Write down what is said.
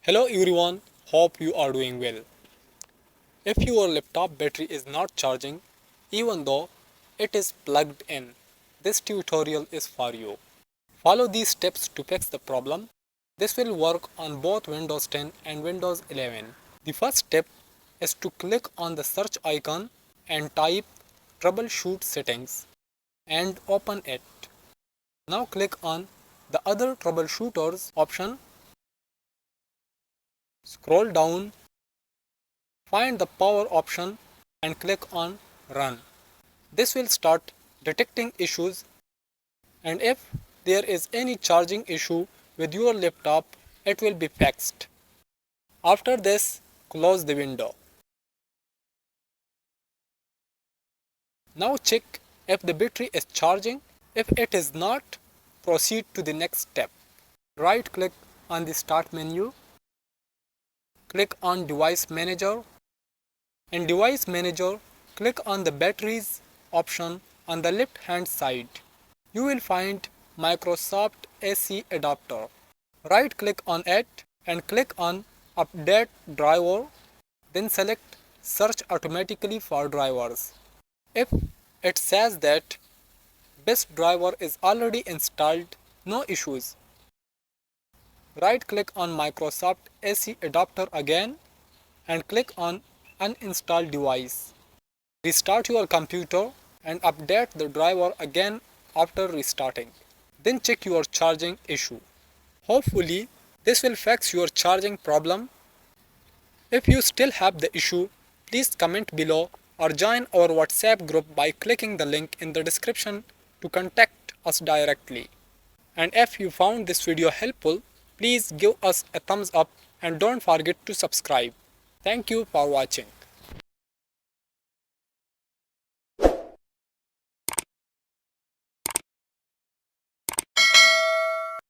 Hello everyone, hope you are doing well. If your laptop battery is not charging, even though it is plugged in, this tutorial is for you. Follow these steps to fix the problem. This will work on both Windows 10 and Windows 11. The first step is to click on the search icon and type troubleshoot settings and open it. Now click on the other troubleshooters option. Scroll down, find the power option and click on run. This will start detecting issues, and if there is any charging issue with your laptop, it will be fixed. After this, close the window. Now check if the battery is charging. If it is not, proceed to the next step. Right click on the start menu. Click on device manager. In device manager, click on the batteries option on the left hand side. You will find Microsoft AC adapter. Right click on it and click on update driver, then select search automatically for drivers. If it says that best driver is already installed, no issues. Right click on Microsoft AC adapter again and click on uninstall device. Restart your computer and update the driver again after restarting. Then check your charging issue. Hopefully, this will fix your charging problem. If you still have the issue, please comment below or join our WhatsApp group by clicking the link in the description to contact us directly. And if you found this video helpful, please give us a thumbs up and don't forget to subscribe. Thank you for watching.